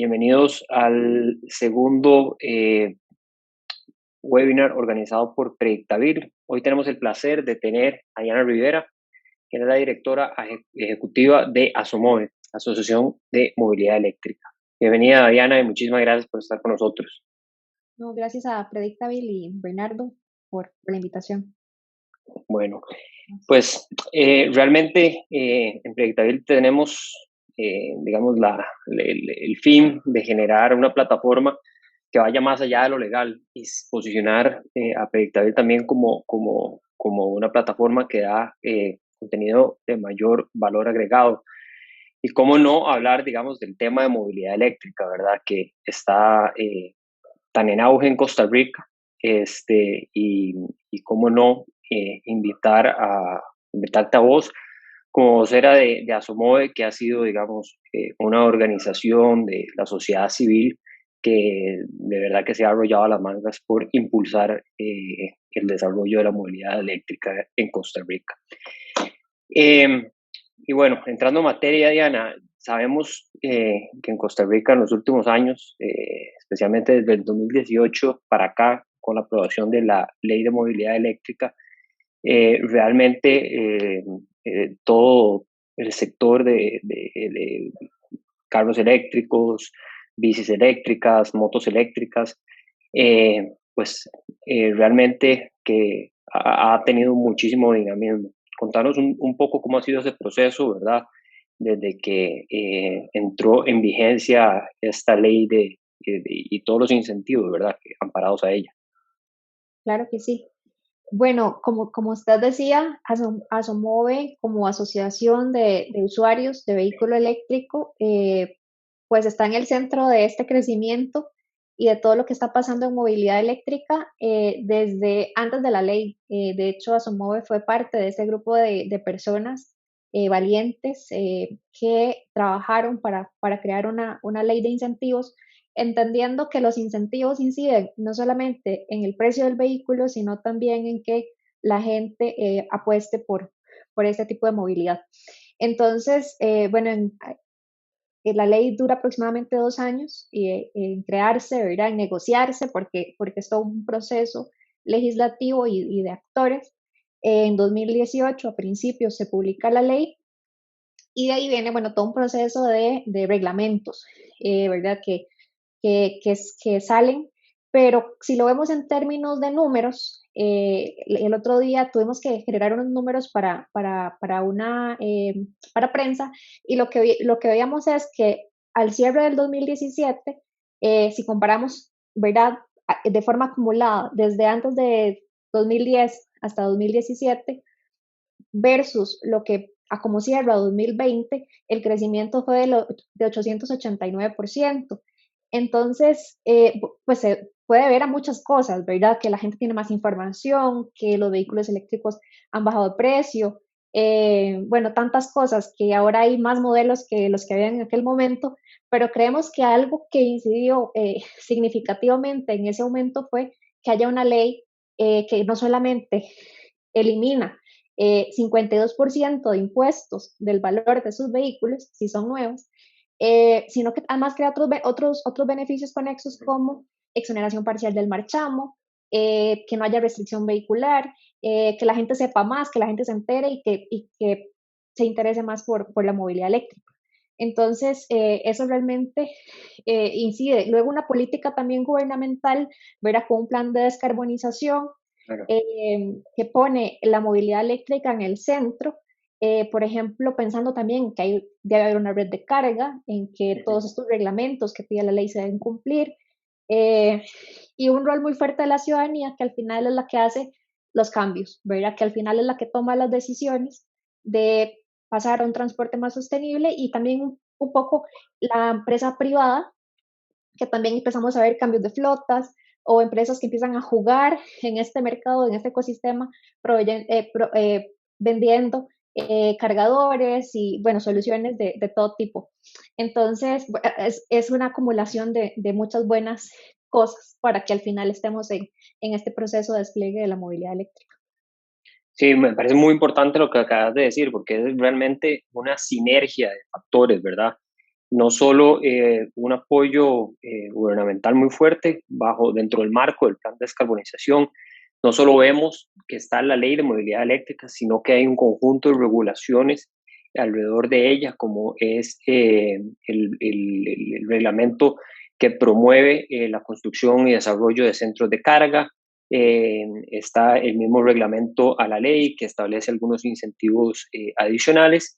Bienvenidos al segundo webinar organizado por Predictavir. Hoy tenemos el placer de tener a Diana Rivera, quien es la directora ejecutiva de ASOMOVE, Asociación de Movilidad Eléctrica. Bienvenida, Diana, y muchísimas gracias por estar con nosotros. No, gracias a Predictable y Bernardo por la invitación. Bueno, pues realmente en Predictavir tenemos, digamos, el fin de generar una plataforma que vaya más allá de lo legal y posicionar a Predictable también como una plataforma que da contenido de mayor valor agregado. Y cómo no hablar, digamos, del tema de movilidad eléctrica, ¿verdad? Que está tan en auge en Costa Rica, y cómo no invitarte a vos como vocera de ASOMOVE, que ha sido, digamos, una organización de la sociedad civil que de verdad que se ha arrollado a las mangas por impulsar el desarrollo de la movilidad eléctrica en Costa Rica. Y bueno, entrando en materia, Diana, sabemos que en Costa Rica en los últimos años, especialmente desde el 2018 para acá, con la aprobación de la Ley de Movilidad Eléctrica, realmente todo el sector de carros eléctricos, bicis eléctricas, motos eléctricas, pues realmente que ha tenido muchísimo dinamismo. Contanos un poco cómo ha sido ese proceso, ¿verdad? Desde que entró en vigencia esta ley y todos los incentivos, ¿verdad? Amparados a ella. Claro que sí. Bueno, como usted decía, ASOMOVE como asociación de usuarios de vehículo eléctrico, pues está en el centro de este crecimiento y de todo lo que está pasando en movilidad eléctrica desde antes de la ley. De hecho, ASOMOVE fue parte de ese grupo de personas valientes que trabajaron para crear una ley de incentivos, entendiendo que los incentivos inciden no solamente en el precio del vehículo, sino también en que la gente apueste por este tipo de movilidad. Entonces, bueno, la ley dura aproximadamente 2 años en crearse, ¿verdad? En negociarse, porque es todo un proceso legislativo y de actores. En 2018, a principios, se publica la ley y de ahí viene, bueno, todo un proceso de reglamentos, ¿verdad? Que salen, pero si lo vemos en términos de números, el otro día tuvimos que generar unos números para prensa y lo que veíamos es que al cierre del 2017, si comparamos, ¿verdad? De forma acumulada, desde antes de 2010 hasta 2017, versus lo que a como cierra 2020, el crecimiento fue de 889%. Entonces, pues se puede ver a muchas cosas, ¿verdad? Que la gente tiene más información, que los vehículos eléctricos han bajado de precio, bueno, tantas cosas, que ahora hay más modelos que los que había en aquel momento, pero creemos que algo que incidió significativamente en ese aumento fue que haya una ley que no solamente elimina 52% de impuestos del valor de sus vehículos, si son nuevos, sino que además crea otros beneficios conexos como exoneración parcial del marchamo, que no haya restricción vehicular, que la gente sepa más, que la gente se entere y que se interese más por la movilidad eléctrica. Entonces, eso realmente incide. Luego, una política también gubernamental, verá, con un plan de descarbonización, Claro. que pone la movilidad eléctrica en el centro, por ejemplo, pensando también que debe haber una red de carga, en que todos estos reglamentos que pide la ley se deben cumplir, eh, y un rol muy fuerte de la ciudadanía, que al final es la que hace los cambios, ¿verdad? Que al final es la que toma las decisiones de pasar a un transporte más sostenible y también un poco la empresa privada, que también empezamos a ver cambios de flotas o empresas que empiezan a jugar en este mercado, en este ecosistema, vendiendo cargadores y, bueno, soluciones de todo tipo. Entonces, es una acumulación de muchas buenas cosas para que al final estemos en este proceso de despliegue de la movilidad eléctrica. Sí, me parece muy importante lo que acabas de decir, porque es realmente una sinergia de factores, ¿verdad? no solo un apoyo gubernamental muy fuerte dentro del marco del plan de descarbonización, no solo vemos que está la ley de movilidad eléctrica, sino que hay un conjunto de regulaciones alrededor de ella, como es el reglamento que promueve la construcción y desarrollo de centros de carga. Está el mismo reglamento a la ley que establece algunos incentivos adicionales.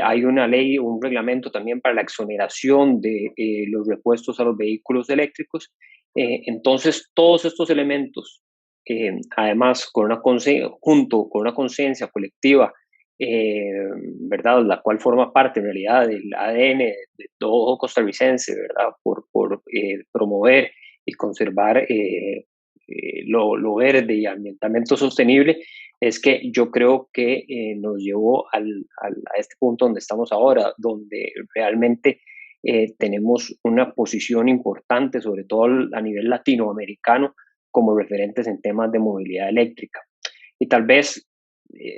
Hay una ley, un reglamento también para la exoneración de los repuestos a los vehículos eléctricos. Entonces, todos estos elementos, además, junto con una conciencia colectiva, eh, ¿verdad? La cual forma parte en realidad del ADN de todo costarricense, ¿verdad? Por promover y conservar lo verde y ambientalmente sostenible, es que yo creo que nos llevó a este punto donde estamos ahora, donde realmente tenemos una posición importante, sobre todo a nivel latinoamericano, como referentes en temas de movilidad eléctrica. Y tal vez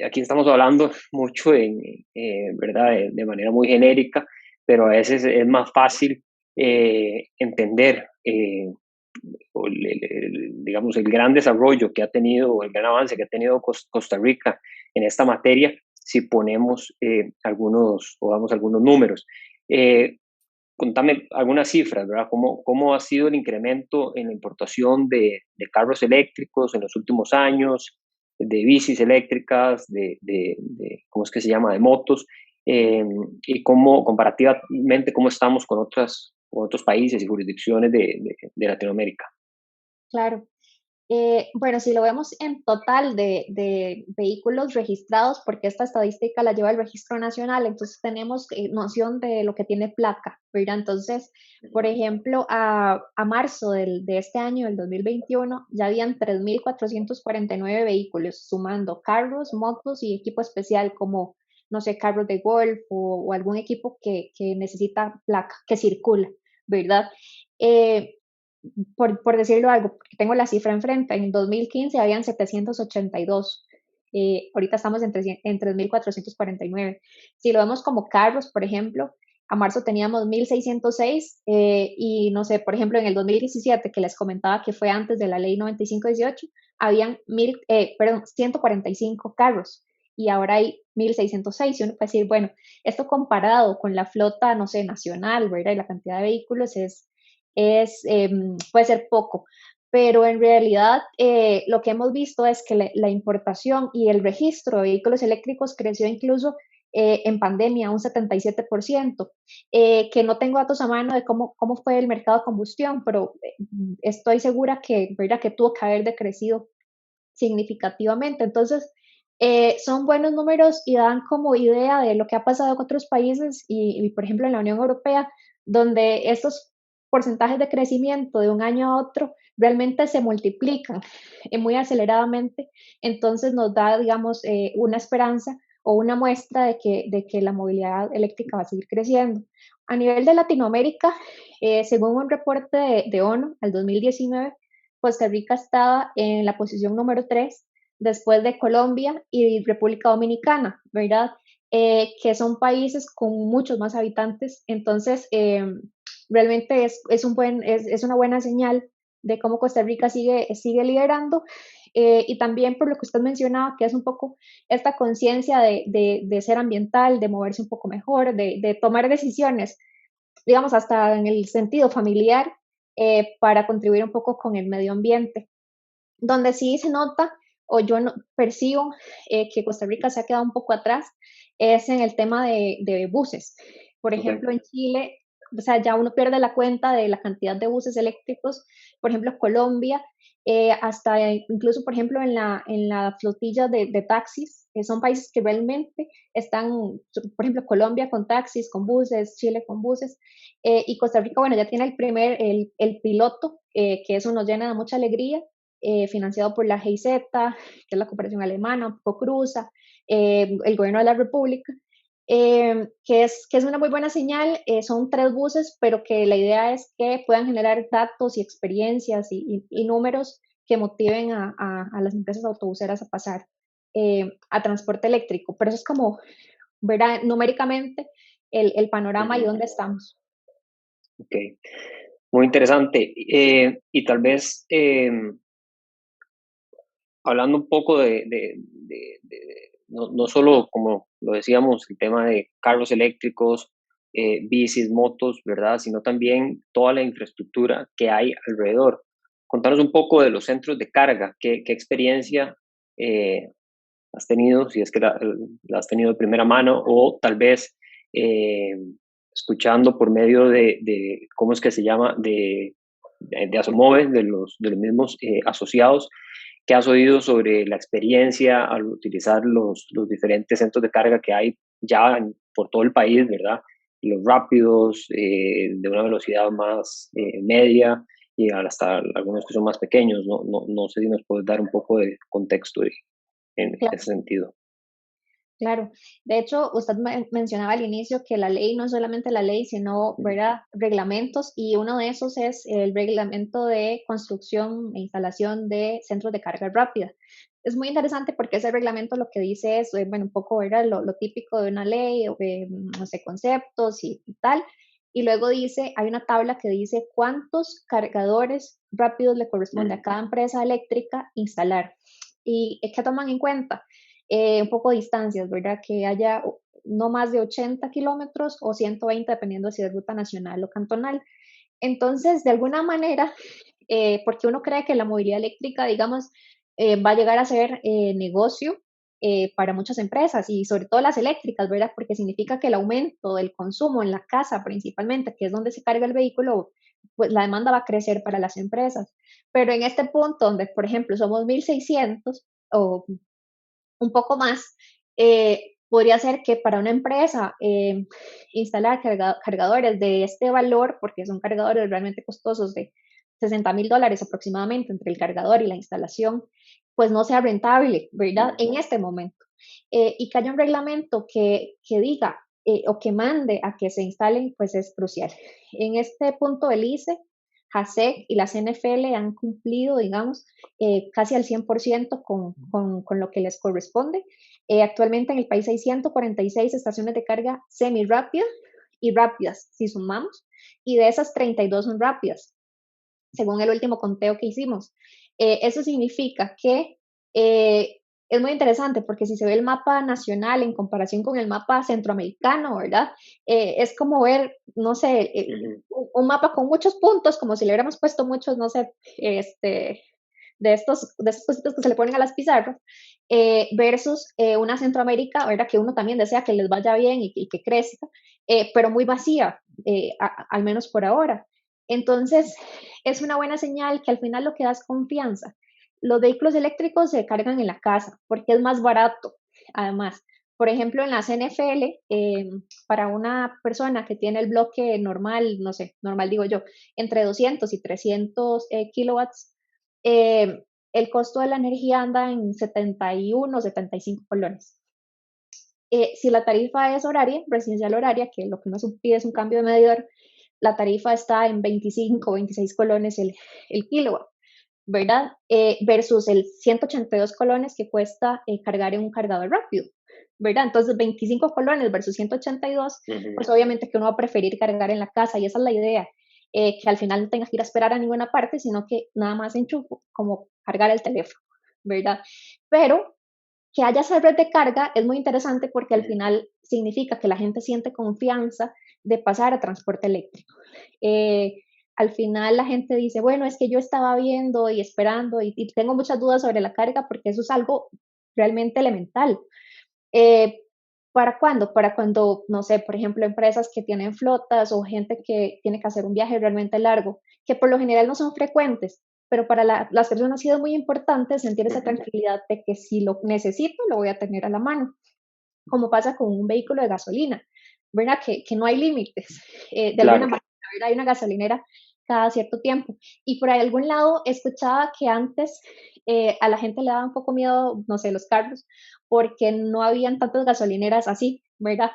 aquí estamos hablando mucho ¿verdad? De manera muy genérica, pero a veces es más fácil entender digamos, el gran desarrollo que ha tenido, el gran avance que ha tenido Costa Rica en esta materia, si ponemos algunos, o damos algunos números. Contame algunas cifras, ¿verdad? ¿Cómo ha sido el incremento en la importación de carros eléctricos en los últimos años, de bicis eléctricas, ¿cómo es que se llama?, de motos, y comparativamente, cómo estamos con otros países y jurisdicciones de Latinoamérica? Claro. Bueno, si lo vemos en total de vehículos registrados, porque esta estadística la lleva el Registro Nacional, entonces tenemos noción de lo que tiene placa, ¿verdad? Entonces, por ejemplo, a marzo de este año, del 2021, ya habían 3.449 vehículos, sumando carros, motos y equipo especial como, no sé, carros de golf o algún equipo que necesita placa, que circula, ¿verdad? Eh, por decirlo algo, porque tengo la cifra enfrente, en 2015 habían 782, ahorita estamos en 3.449. Si lo vemos como carros, por ejemplo, a marzo teníamos 1.606 y no sé, por ejemplo, en el 2017, que les comentaba que fue antes de la ley 9518, habían 145 carros y ahora hay 1.606. Y uno puede decir, bueno, esto comparado con la flota, no sé, nacional, ¿verdad? Y la cantidad de vehículos puede ser poco, pero en realidad lo que hemos visto es que la importación y el registro de vehículos eléctricos creció incluso en pandemia un 77%, que no tengo datos a mano de cómo fue el mercado de combustión, pero estoy segura que, ¿verdad? Que tuvo que haber decrecido significativamente. Entonces, son buenos números y dan como idea de lo que ha pasado en otros países por ejemplo, en la Unión Europea, donde estos porcentajes de crecimiento de un año a otro realmente se multiplican muy aceleradamente. Entonces nos da, digamos, una esperanza o una muestra de que la movilidad eléctrica va a seguir creciendo. A nivel de Latinoamérica, según un reporte de ONU al 2019, Costa Rica estaba en la posición número 3 después de Colombia y República Dominicana, ¿verdad? Que son países con muchos más habitantes. Entonces, realmente es una buena señal de cómo Costa Rica sigue liderando. Y también por lo que usted mencionaba, que es un poco esta conciencia de ser ambiental, de moverse un poco mejor, de tomar decisiones, digamos, hasta en el sentido familiar, para contribuir un poco con el medio ambiente. Donde sí se nota, o yo no, percibo que Costa Rica se ha quedado un poco atrás, es en el tema de buses. Por Okay. ejemplo, en Chile, o sea, ya uno pierde la cuenta de la cantidad de buses eléctricos. Por ejemplo, Colombia, hasta incluso, por ejemplo, en la flotilla de taxis, son países que realmente están, por ejemplo, Colombia con taxis, con buses, Chile con buses, y Costa Rica, bueno, ya tiene el piloto, que eso nos llena de mucha alegría, financiado por la GIZ, que es la cooperación alemana, un poco Cruza, el gobierno de la República, que es una muy buena señal. Son 3 buses, pero que la idea es que puedan generar datos y experiencias y números que motiven a las empresas autobuseras a pasar a transporte eléctrico. Pero eso es como, ¿verdad? Numéricamente, el panorama y Ujú. dónde estamos. Ok, muy interesante. Y tal vez hablando un poco no solo, como lo decíamos, el tema de carros eléctricos, bicis, motos, ¿verdad? Sino también toda la infraestructura que hay alrededor. Contanos un poco de los centros de carga, qué experiencia eh, has tenido, si es que la has tenido de primera mano, o tal vez eh, escuchando por medio ¿cómo es que se llama? De Asomove, de los mismos asociados. ¿Qué has oído sobre la experiencia al utilizar los diferentes centros de carga que hay ya por todo el país, ¿verdad? Los rápidos, de una velocidad más media y hasta algunos que son más pequeños. No sé si nos puedes dar un poco de contexto en ese sentido. Claro, de hecho, usted mencionaba al inicio que la ley no es solamente la ley, sino, ¿verdad?, reglamentos, y uno de esos es el reglamento de construcción e instalación de centros de carga rápida. Es muy interesante porque ese reglamento lo que dice es, bueno, un poco, ¿verdad?, lo típico de una ley, no sé, conceptos y tal, y luego dice, hay una tabla que dice cuántos cargadores rápidos le corresponde a Mm, cada empresa eléctrica instalar. ¿Y qué toman en cuenta? Un poco de distancias, ¿verdad? Que haya no más de 80 kilómetros o 120, dependiendo si es ruta nacional o cantonal. Entonces, de alguna manera, porque uno cree que la movilidad eléctrica, digamos, va a llegar a ser negocio para muchas empresas y sobre todo las eléctricas, ¿verdad? Porque significa que el aumento del consumo en la casa principalmente, que es donde se carga el vehículo, pues la demanda va a crecer para las empresas. Pero en este punto donde, por ejemplo, somos 1.600 o un poco más, podría ser que para una empresa instalar cargadores de este valor, porque son cargadores realmente costosos de $60,000 aproximadamente entre el cargador y la instalación, pues no sea rentable, ¿verdad? mm, En este momento. Y que haya un reglamento que diga o que mande a que se instalen, pues es crucial. En este punto el ICE, JASEC y la CNFL han cumplido, digamos, casi al 100% con lo que les corresponde. Actualmente en el país hay 146 estaciones de carga semi-rápida y rápidas, si sumamos, y de esas 32 son rápidas, según el último conteo que hicimos. Eso significa que es muy interesante porque si se ve el mapa nacional en comparación con el mapa centroamericano, ¿verdad? Es como ver, no sé, ujú. un mapa con muchos puntos, como si le hubiéramos puesto muchos, no sé, de estos cositos que se le ponen a las pizarras, versus una Centroamérica, ¿verdad? Que uno también desea que les vaya bien y que crezca, pero muy vacía, al menos por ahora. Entonces, es una buena señal que al final lo que da es confianza. Los vehículos eléctricos se cargan en la casa porque es más barato, además. Por ejemplo, en la CNFL, para una persona que tiene el bloque normal, no sé, normal digo yo, entre 200 y 300 kilowatts, eh, el costo de la energía anda en 71, 75 colones. Si la tarifa es horaria, residencial horaria, que lo que nos pide es un cambio de medidor, la tarifa está en 25, 26 colones el kilowatt, ¿verdad? Versus el 182 colones que cuesta cargar en un cargador rápido, ¿verdad? Entonces, 25 colones versus 182, Ujú. pues obviamente que uno va a preferir cargar en la casa y esa es la idea, que al final no tengas que ir a esperar a ninguna parte, sino que nada más enchufo, como cargar el teléfono, ¿verdad? Pero que haya esa red de carga es muy interesante porque al Mm, final significa que la gente siente confianza de pasar a transporte eléctrico. Eh, Al final la gente dice, bueno, es que yo estaba viendo y esperando y tengo muchas dudas sobre la carga porque eso es algo realmente elemental. Eh, ¿Para cuándo? Para cuando, no sé, por ejemplo, empresas que tienen flotas o gente que tiene que hacer un viaje realmente largo, que por lo general no son frecuentes, pero para las personas ha sido muy importante sentir esa ujú. tranquilidad de que si lo necesito, lo voy a tener a la mano, como pasa con un vehículo de gasolina, ¿verdad? Que no hay límites, de alguna Claro. manera, ¿verdad? Hay una gasolinera cada cierto tiempo. Y por algún lado escuchaba que antes a la gente le daba un poco miedo, no sé, los carros, porque no habían tantas gasolineras así, ¿verdad?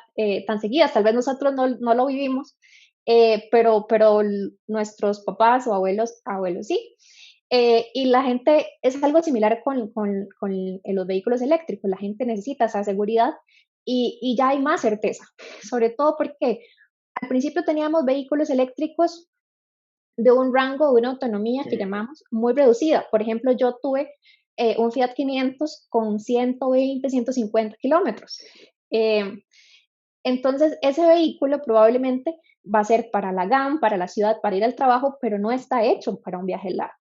Tan seguidas. Tal vez nosotros no lo vivimos, pero nuestros papás o abuelos sí. Y la gente, es algo similar con los vehículos eléctricos, la gente necesita esa seguridad y ya hay más certeza, sobre todo porque al principio teníamos vehículos eléctricos de un rango, de una autonomía que llamamos muy reducida. Por ejemplo, yo tuve un Fiat 500 con 120, 150 kilómetros. Eh, entonces, ese vehículo probablemente va a ser para la GAM, para la ciudad, para ir al trabajo, pero no está hecho para un viaje largo.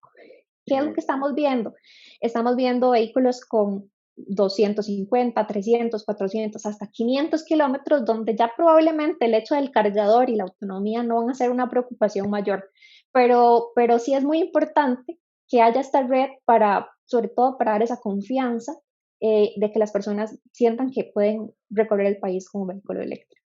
¿Qué es lo que estamos viendo? Estamos viendo vehículos con 250, 300, 400, hasta 500 kilómetros, donde ya probablemente el hecho del cargador y la autonomía no van a ser una preocupación mayor. Pero sí es muy importante que haya esta red para, sobre todo para dar esa confianza de que las personas sientan que pueden recorrer el país con un vehículo eléctrico.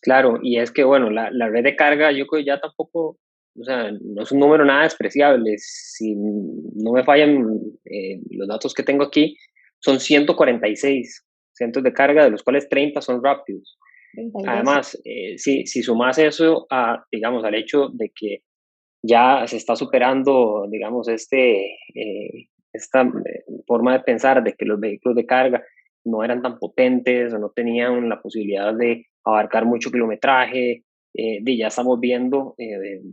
Claro, y es que, bueno, la red de carga yo creo ya tampoco, o sea, no es un número nada despreciable. Si no me fallan los datos que tengo aquí, son 146 centros de carga, de los cuales 30 son rápidos. 32. Además, si sumas eso a, digamos, al hecho de que ya se está superando, digamos, esta forma de pensar de que los vehículos de carga no eran tan potentes o no tenían la posibilidad de abarcar mucho kilometraje. Ya estamos viendo,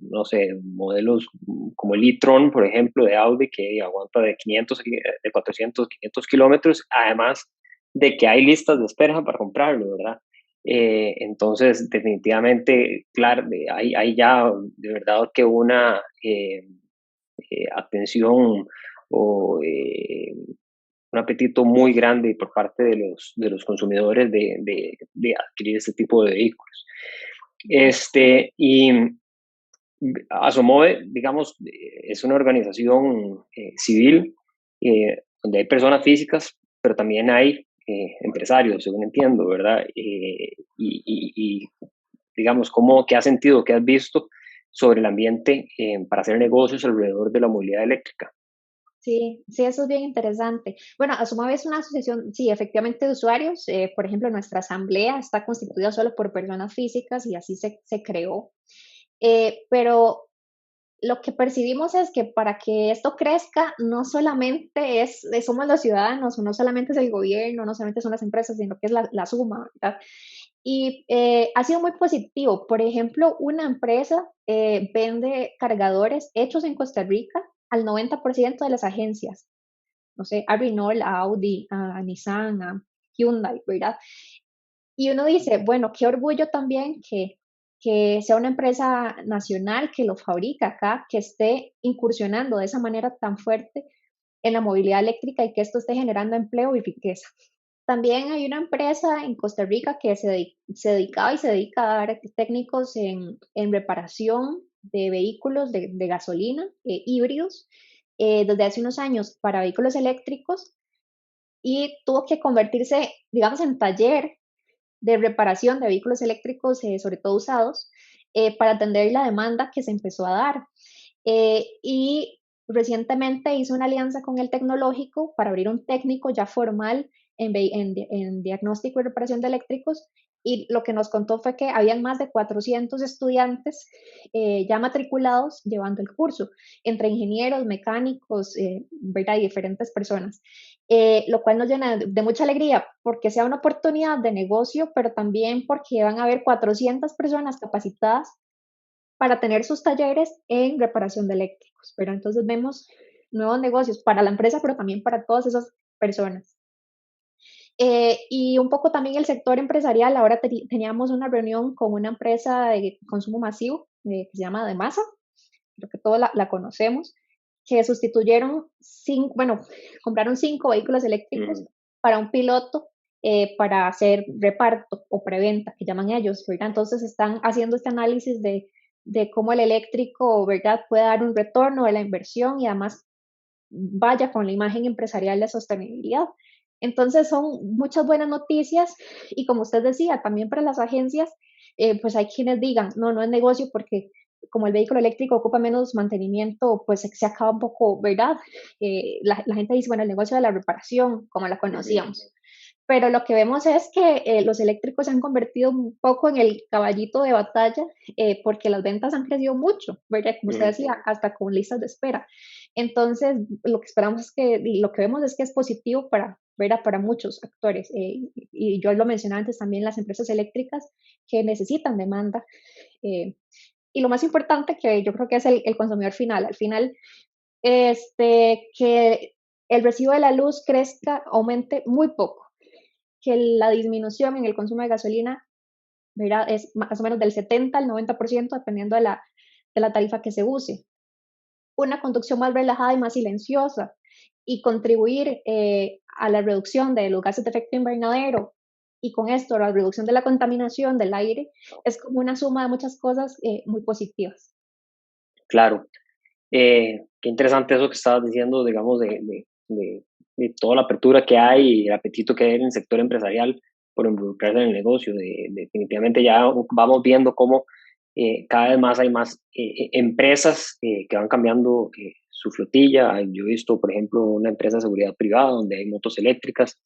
no sé, modelos como el e-tron, por ejemplo, de Audi, que aguanta de 500, de 400, 500 kilómetros, además de que hay listas de espera para comprarlo, ¿verdad? Entonces, definitivamente, claro, hay ya de verdad que una atención o un apetito muy grande por parte de los consumidores de adquirir este tipo de vehículos. Y Asomove, digamos, es una organización civil donde hay personas físicas, pero también hay empresarios, según entiendo, ¿verdad? Y, digamos, ¿qué has sentido, qué has visto sobre el ambiente para hacer negocios alrededor de la movilidad eléctrica? Sí, sí, eso es bien interesante. Bueno, Asumave es una asociación, sí, efectivamente de usuarios. Por ejemplo, nuestra asamblea está constituida solo por personas físicas y así se creó. Pero lo que percibimos es que para que esto crezca, no solamente somos los ciudadanos, no solamente es el gobierno, no solamente son las empresas, sino que es la suma, ¿verdad? Y ha sido muy positivo. Por ejemplo, una empresa vende cargadores hechos en Costa Rica al 90% de las agencias. No sé, a Renault, a Audi, a Nissan, a Hyundai, ¿verdad? Y uno dice, bueno, qué orgullo también que sea una empresa nacional que lo fabrica acá, que esté incursionando de esa manera tan fuerte en la movilidad eléctrica y que esto esté generando empleo y riqueza. También hay una empresa en Costa Rica que se dedicaba y se dedica a dar técnicos en reparación de vehículos de gasolina híbridos desde hace unos años para vehículos eléctricos y tuvo que convertirse, digamos, en taller de reparación de vehículos eléctricos, sobre todo usados, para atender la demanda que se empezó a dar. Y recientemente hizo una alianza con el tecnológico para abrir un técnico ya formal en diagnóstico y reparación de eléctricos. Y lo que nos contó fue que habían más de 400 estudiantes ya matriculados llevando el curso, entre ingenieros, mecánicos, ¿verdad? Y diferentes personas. Lo cual nos llena de mucha alegría porque sea una oportunidad de negocio, pero también porque van a haber 400 personas capacitadas para tener sus talleres en reparación de eléctricos. Pero entonces vemos nuevos negocios para la empresa, pero también para todas esas personas. Y un poco también el sector empresarial. Ahora teníamos una reunión con una empresa de consumo masivo que se llama De Masa, creo que todos la conocemos, que sustituyeron bueno, compraron 5 vehículos eléctricos para un piloto para hacer reparto o preventa, que llaman ellos, ¿verdad? Entonces están haciendo este análisis de cómo el eléctrico, ¿verdad?, puede dar un retorno de la inversión y además vaya con la imagen empresarial de sostenibilidad. Entonces son muchas buenas noticias y como usted decía, también para las agencias, pues hay quienes digan, no, no es negocio porque como el vehículo eléctrico ocupa menos mantenimiento, pues se acaba un poco, ¿verdad? La gente dice, bueno, el negocio de la reparación, como la conocíamos. Pero lo que vemos es que los eléctricos se han convertido un poco en el caballito de batalla porque las ventas han crecido mucho, ¿verdad? Como usted decía, hasta con listas de espera. Entonces, lo que esperamos es lo que vemos es que es positivo ¿verdad? Para muchos actores. Y yo lo mencionaba antes también, las empresas eléctricas que necesitan demanda. Y lo más importante que yo creo que es el consumidor final. Al final, que el recibo de la luz crezca, aumente muy poco, que la disminución en el consumo de gasolina, ¿verdad? Es más o menos del 70 al 90%, dependiendo de la tarifa que se use. Una conducción más relajada y más silenciosa, y contribuir a la reducción de los gases de efecto invernadero, y con esto la reducción de la contaminación del aire, es como una suma de muchas cosas muy positivas. Claro. Qué interesante eso que estabas diciendo, digamos, de toda la apertura que hay y el apetito que hay en el sector empresarial por involucrarse en el negocio. Definitivamente ya vamos viendo cómo cada vez más hay más empresas que van cambiando su flotilla. Yo he visto, por ejemplo, una empresa de seguridad privada donde hay motos eléctricas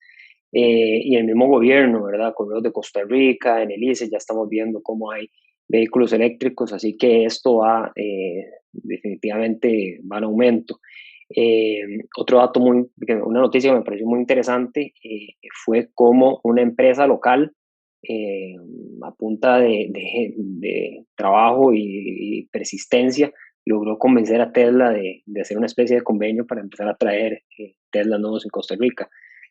y el mismo gobierno, ¿verdad? Con los de Costa Rica, en el ICE, ya estamos viendo cómo hay vehículos eléctricos, así que esto va definitivamente va en aumento. Eh, Otro dato una noticia que me pareció muy interesante fue cómo una empresa local eh, a punta de trabajo y persistencia logró convencer a Tesla de hacer una especie de convenio para empezar a traer Tesla nuevos en Costa Rica.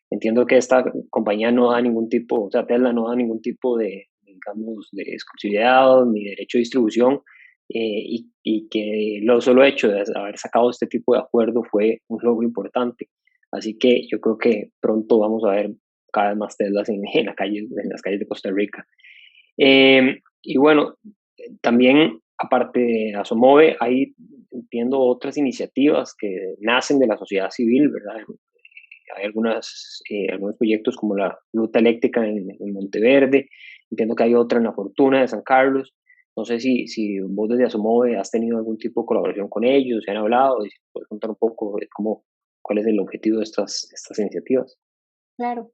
Entiendo que esta compañía no da ningún tipo, o sea, Tesla no da ningún tipo digamos, de exclusividad ni derecho de distribución, y que lo solo hecho de haber sacado este tipo de acuerdo fue un logro importante. Así que yo creo que pronto vamos a ver cada vez más Teslas en las calles de Costa Rica. Y bueno, también aparte de Asomove, hay, entiendo, otras iniciativas que nacen de la sociedad civil, ¿verdad? Hay algunos proyectos como la ruta eléctrica en Monteverde, entiendo que hay otra en La Fortuna de San Carlos. No sé si vos desde Asomove has tenido algún tipo de colaboración con ellos, se han hablado, y si puedes contar un poco de cuál es el objetivo de estas iniciativas. Claro.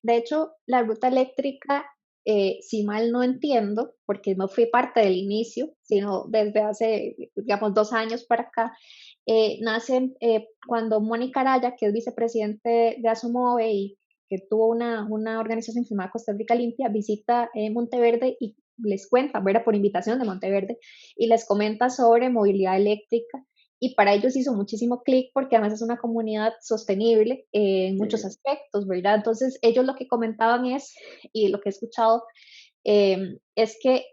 De hecho, la ruta eléctrica, si mal no entiendo, porque no fui parte del inicio, sino desde hace, digamos, 2 años para acá, nace cuando Mónica Araya, que es vicepresidente de Asomove y que tuvo una organización llamada Costa Rica Limpia, visita Monteverde y les cuenta, ¿verdad? Por invitación de Monteverde, y les comenta sobre movilidad eléctrica, y para ellos hizo muchísimo clic porque además es una comunidad sostenible en muchos Ujú. aspectos, ¿verdad? Entonces ellos lo que comentaban es, y lo que he escuchado, es que,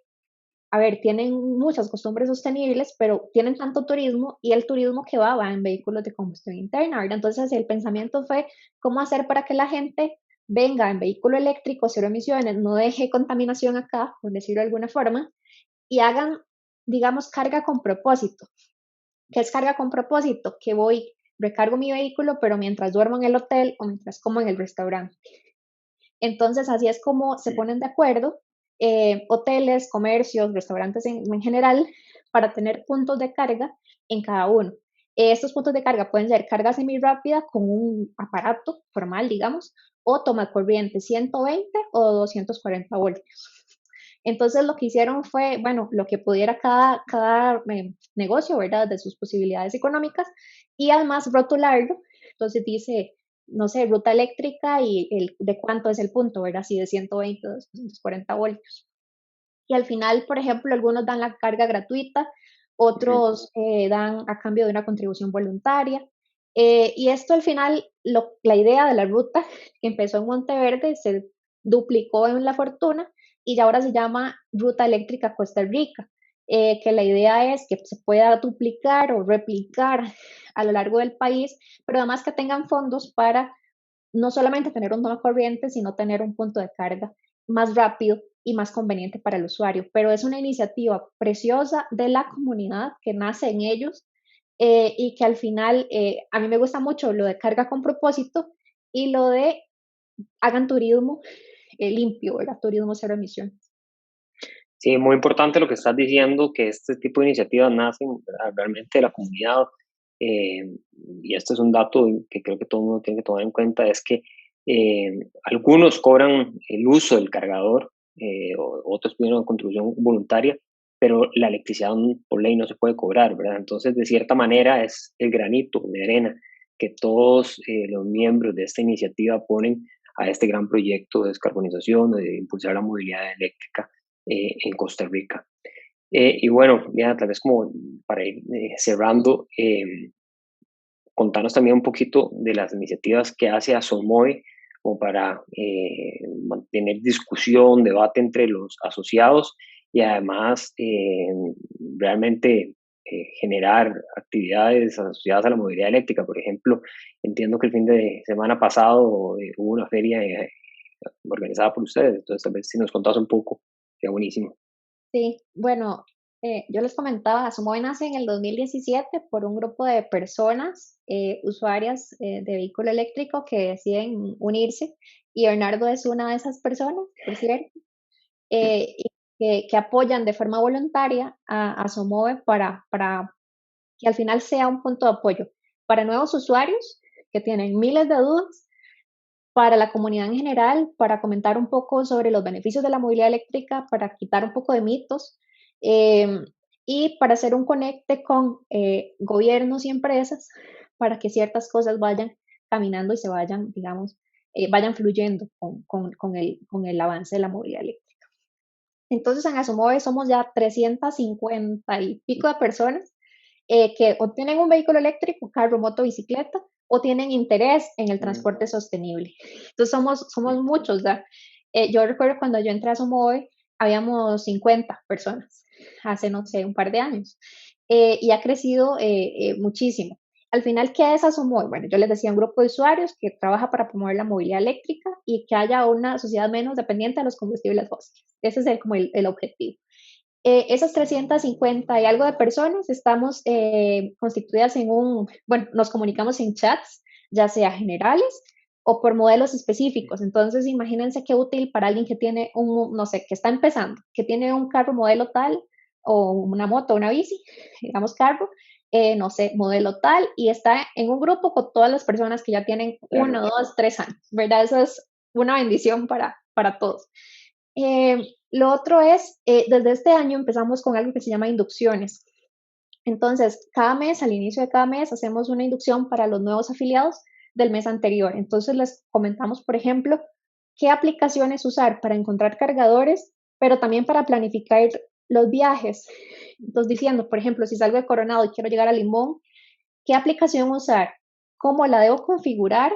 a ver, tienen muchas costumbres sostenibles, pero tienen tanto turismo, y el turismo que va en vehículos de combustión interna, ¿verdad? Entonces el pensamiento fue cómo hacer para que la gente venga en vehículo eléctrico, cero emisiones, no deje contaminación acá, por decirlo de alguna forma, y hagan, digamos, carga con propósito. ¿Qué es carga con propósito? Que voy, recargo mi vehículo, pero mientras duermo en el hotel o mientras como en el restaurante. Entonces, así es como se ponen de acuerdo hoteles, comercios, restaurantes en general, para tener puntos de carga en cada uno. Estos puntos de carga pueden ser carga semirápida con un aparato formal, digamos, o toma corriente 120 o 240 voltios. Entonces lo que hicieron fue, bueno, lo que pudiera cada negocio, ¿verdad? De sus posibilidades económicas, y además rotularlo. Entonces dice, no sé, ruta eléctrica y de cuánto es el punto, ¿verdad? Si de 120 o 240 voltios. Y al final, por ejemplo, algunos dan la carga gratuita, Ujú. otros dan a cambio de una contribución voluntaria. Y esto al final, la idea de la ruta que empezó en Monteverde se duplicó en La Fortuna y ahora se llama Ruta Eléctrica Costa Rica, que la idea es que se pueda duplicar o replicar a lo largo del país, pero además que tengan fondos para no solamente tener un toma corriente, sino tener un punto de carga más rápido y más conveniente para el usuario. Pero es una iniciativa preciosa de la comunidad que nace en ellos, y que al final a mí me gusta mucho lo de carga con propósito y lo de hagan turismo limpio, ¿verdad? Turismo cero emisiones. Sí, muy importante lo que estás diciendo, que este tipo de iniciativas nacen, ¿verdad?, realmente de la comunidad. eh, y este es un dato que creo que todo el mundo tiene que tomar en cuenta, es que algunos cobran el uso del cargador, otros piden una contribución voluntaria, pero la electricidad por ley no se puede cobrar, ¿verdad? Entonces, de cierta manera, es el granito de arena que todos los miembros de esta iniciativa ponen a este gran proyecto de descarbonización, de impulsar la movilidad eléctrica en Costa Rica. Y bueno, ya tal vez como para ir cerrando, contanos también un poquito de las iniciativas que hace ASOMOE como para mantener discusión, debate entre los asociados y además realmente generar actividades asociadas a la movilidad eléctrica. Por ejemplo, entiendo que el fin de semana pasado hubo una feria organizada por ustedes, entonces tal vez si nos contas un poco, sería buenísimo. Sí, bueno, yo les comentaba, Asumoy nace en el 2017 por un grupo de personas, usuarias de vehículo eléctrico que deciden unirse y Bernardo es una de esas personas, por cierto, y que apoyan de forma voluntaria a Somove para que al final sea un punto de apoyo para nuevos usuarios que tienen miles de dudas, para la comunidad en general, para comentar un poco sobre los beneficios de la movilidad eléctrica, para quitar un poco de mitos eh, y para hacer un conecte con gobiernos y empresas para que ciertas cosas vayan caminando y se vayan, digamos, vayan fluyendo con el avance de la movilidad eléctrica. Entonces, en Asomove somos ya 350 y pico de personas que o tienen un vehículo eléctrico, carro, moto, bicicleta, o tienen interés en el Mm. transporte sostenible. Entonces somos muchos, ¿verdad? Yo recuerdo cuando yo entré a Somovoy, habíamos 50 personas, hace, no sé, un par de años, y ha crecido muchísimo. Al final, ¿qué es Asomoy? Bueno, yo les decía, un grupo de usuarios que trabaja para promover la movilidad eléctrica y que haya una sociedad menos dependiente de los combustibles fósiles. Ese es como el objetivo. Esas 350 y algo de personas estamos constituidas en bueno, nos comunicamos en chats, ya sea generales o por modelos específicos. Entonces, imagínense qué útil para alguien que tiene no sé, que está empezando, que tiene un carro modelo tal o una moto, una bici, digamos carro, no sé, modelo tal, y está en un grupo con todas las personas que ya tienen Claro. 1, 2, 3 años, ¿verdad? Eso es una bendición para todos. Lo otro es, desde este año empezamos con algo que se llama inducciones. Entonces, cada mes, al inicio de cada mes, hacemos una inducción para los nuevos afiliados del mes anterior. Entonces, les comentamos, por ejemplo, qué aplicaciones usar para encontrar cargadores, pero también para planificar los viajes. Entonces, diciendo, por ejemplo, si salgo de Coronado y quiero llegar a Limón, ¿qué aplicación usar? ¿Cómo la debo configurar?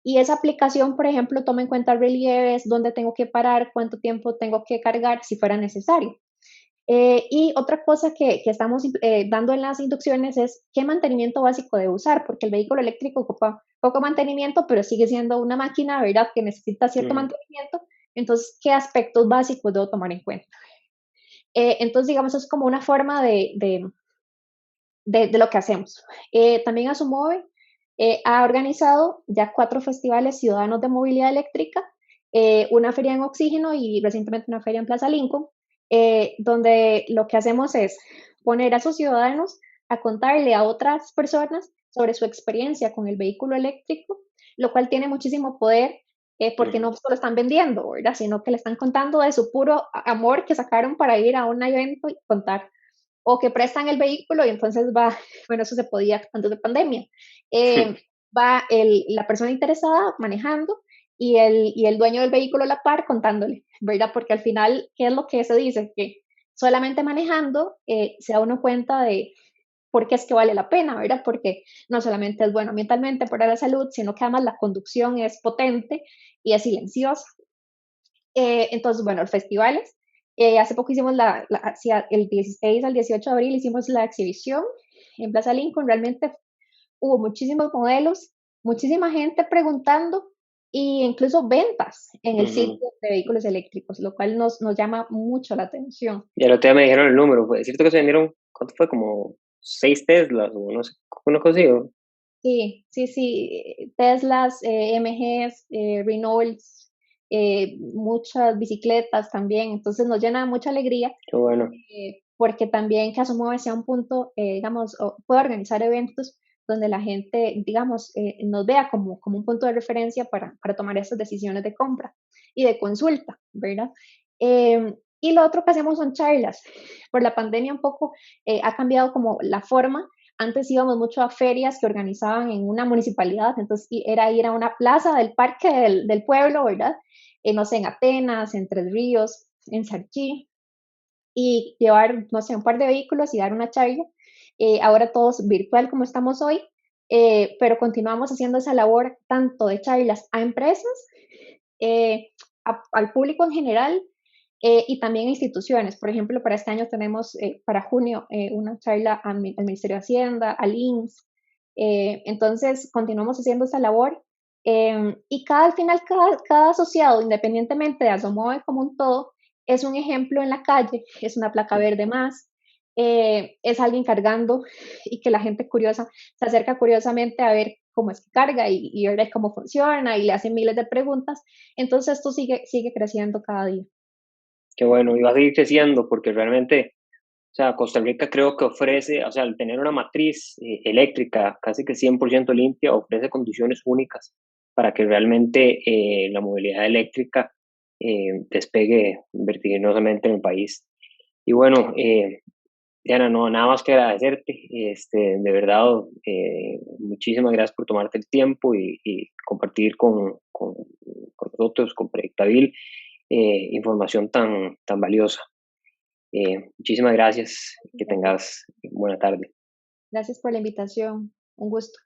Y esa aplicación, por ejemplo, toma en cuenta relieves, dónde tengo que parar, cuánto tiempo tengo que cargar si fuera necesario. Y otra cosa que estamos dando en las inducciones es qué mantenimiento básico debe usar, porque el vehículo eléctrico ocupa poco mantenimiento, pero sigue siendo una máquina, ¿verdad?, que necesita cierto Mm. mantenimiento. Entonces, ¿qué aspectos básicos debo tomar en cuenta? Entonces, digamos, es como una forma de lo que hacemos. También Asumove ha organizado ya 4 festivales ciudadanos de movilidad eléctrica, una feria en Oxígeno y recientemente una feria en Plaza Lincoln, donde lo que hacemos es poner a esos ciudadanos a contarle a otras personas sobre su experiencia con el vehículo eléctrico, lo cual tiene muchísimo poder porque no solo están vendiendo, ¿verdad? Sino que le están contando de su puro amor que sacaron para ir a un evento y contar o que prestan el vehículo y entonces va, bueno, eso se podía antes de pandemia, va la persona interesada manejando y el dueño del vehículo a la par contándole, ¿verdad? Porque al final, ¿qué es lo que se dice? Que solamente manejando se da uno cuenta de por qué es que vale la pena, ¿verdad? Porque no solamente es bueno ambientalmente para la salud, sino que además la conducción es potente y es silenciosa. Entonces, bueno, los festivales. Hace poco hicimos hacia el 16 al 18 de abril hicimos la exhibición en Plaza Lincoln. Realmente hubo muchísimos modelos, muchísima gente preguntando e incluso ventas en el Ujú. sitio de vehículos eléctricos, lo cual nos llama mucho la atención. Y el otro día me dijeron el número, es cierto que se vendieron, ¿cuánto fue? Como 6 Teslas o no sé, ¿uno consiguió? Sí, sí, sí, Teslas, MGs, Renaults, muchas bicicletas también, entonces nos llena de mucha alegría Qué bueno. porque también que Asomove sea un punto, digamos, puede organizar eventos donde la gente, digamos, nos vea como un punto de referencia para tomar estas decisiones de compra y de consulta, ¿verdad? Y lo otro que hacemos son charlas. Por la pandemia un poco ha cambiado como la forma. antes íbamos mucho a ferias que organizaban en una municipalidad, entonces era ir a una plaza del parque del pueblo, ¿verdad? No sé, en Atenas, en Tres Ríos, en Sarchí, y llevar, no sé, un par de vehículos y dar una charla. Ahora todo es virtual como estamos hoy, pero continuamos haciendo esa labor tanto de charlas a empresas, al público en general, y también instituciones. Por ejemplo, para este año tenemos para junio una charla al Ministerio de Hacienda, al INSS. Entonces, continuamos haciendo esa labor. Y al final, cada asociado, independientemente de Asomove como un todo, es un ejemplo en la calle, es una placa verde más, es alguien cargando y que la gente curiosa se acerca curiosamente a ver cómo es que carga y ver cómo funciona y le hacen miles de preguntas. Entonces esto sigue creciendo cada día. Qué bueno, y va a seguir creciendo porque realmente, o sea, Costa Rica creo que ofrece, o sea, al tener una matriz eléctrica casi que 100% limpia, ofrece condiciones únicas para que realmente la movilidad eléctrica despegue vertiginosamente en el país. Y bueno, Diana, no, nada más que agradecerte, de verdad, muchísimas gracias por tomarte el tiempo y compartir con nosotros, con Proyectabil, información tan valiosa. Muchísimas gracias, que tengas buena tarde. Gracias por la invitación. Un gusto.